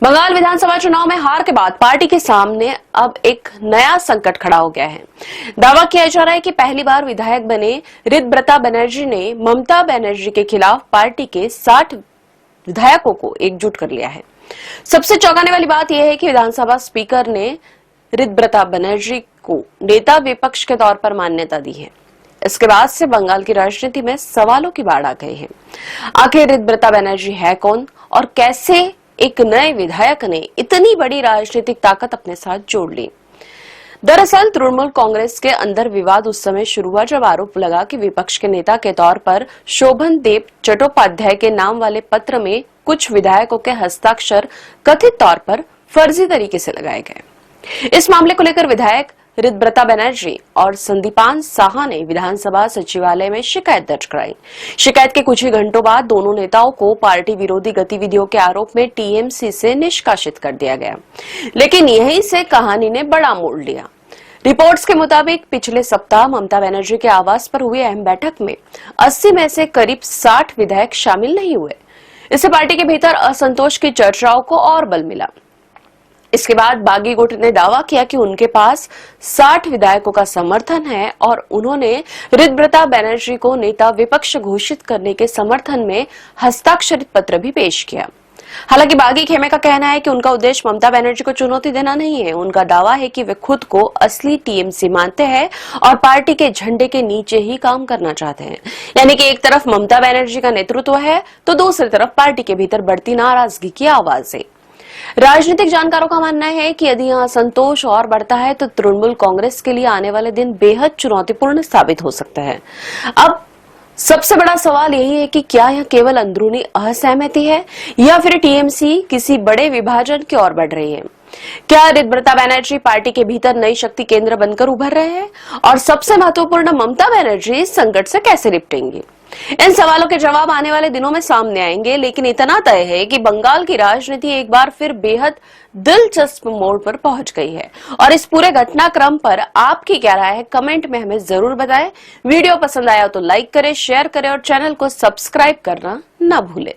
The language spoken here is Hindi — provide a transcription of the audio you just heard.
बंगाल विधानसभा चुनाव में हार के बाद पार्टी के सामने अब एक नया संकट खड़ा हो गया है। दावा किया जा रहा है कि पहली बार विधायक बने ऋतब्रता बनर्जी ने ममता बनर्जी के खिलाफ पार्टी के 60 विधायकों को एकजुट कर लिया है। सबसे चौंकाने वाली बात यह है कि विधानसभा स्पीकर ने ऋतब्रता बनर्जी को नेता विपक्ष के तौर पर मान्यता दी है। इसके बाद से बंगाल की राजनीति में सवालों की बाढ़ आ गई है। आखिर ऋतब्रता बनर्जी है कौन और कैसे एक नए विधायक ने इतनी बड़ी राजनीतिक ताकत अपने साथ जोड़ ली? दरअसल तृणमूल कांग्रेस के अंदर विवाद उस समय शुरू हुआ जब आरोप लगा कि विपक्ष के नेता के तौर पर शोभन देव चट्टोपाध्याय के नाम वाले पत्र में कुछ विधायकों के हस्ताक्षर कथित तौर पर फर्जी तरीके से लगाए गए। इस मामले को लेकर विधायक ऋतब्रता बनर्जी और संदीपान साहा ने विधानसभा सचिवालय में शिकायत दर्ज कराई। शिकायत के कुछ ही घंटों बाद दोनों नेताओं को पार्टी विरोधी गतिविधियों के आरोप में टीएमसी से निष्कासित कर दिया गया। लेकिन यहीं से कहानी ने बड़ा मोड़ लिया। रिपोर्ट्स के मुताबिक पिछले सप्ताह ममता बनर्जी के आवास पर हुई अहम बैठक में 80 में से करीब 60 विधायक शामिल नहीं हुए। इससे पार्टी के भीतर असंतोष की चर्चाओं को और बल मिला। इसके बाद बागी गुट ने दावा किया कि उनके पास 60 विधायकों का समर्थन है और उन्होंने ऋतब्रता बनर्जी को नेता विपक्ष घोषित करने के समर्थन में हस्ताक्षरित पत्र भी पेश किया। हालांकि बागी खेमे का कहना है कि उनका उद्देश्य ममता बनर्जी को चुनौती देना नहीं है। उनका दावा है कि वे खुद को असली टीएमसी मानते हैं और पार्टी के झंडे के नीचे ही काम करना चाहते हैं। यानी कि एक तरफ ममता बनर्जी का नेतृत्व है तो दूसरी तरफ पार्टी के भीतर बढ़ती नाराजगी की आवाजें। राजनीतिक जानकारों का मानना है कि यदि यहां असंतोष और बढ़ता है तो तृणमूल कांग्रेस के लिए आने वाले दिन बेहद चुनौतीपूर्ण साबित हो सकता है। अब सबसे बड़ा सवाल यही है कि क्या यह केवल अंदरूनी असहमति है या फिर टीएमसी किसी बड़े विभाजन की ओर बढ़ रही है? क्या ऋतब्रता बनर्जी पार्टी के भीतर नई शक्ति केंद्र बनकर उभर रहे हैं? और सबसे महत्वपूर्ण, ममता बनर्जी इस संकट से कैसे निपटेंगी? इन सवालों के जवाब आने वाले दिनों में सामने आएंगे। लेकिन इतना तय है कि बंगाल की राजनीति एक बार फिर बेहद दिलचस्प मोड़ पर पहुंच गई है। और इस पूरे घटनाक्रम पर आपकी क्या राय है, कमेंट में हमें जरूर बताएं। वीडियो पसंद आया तो लाइक करें, शेयर करें और चैनल को सब्सक्राइब करना न भूलें।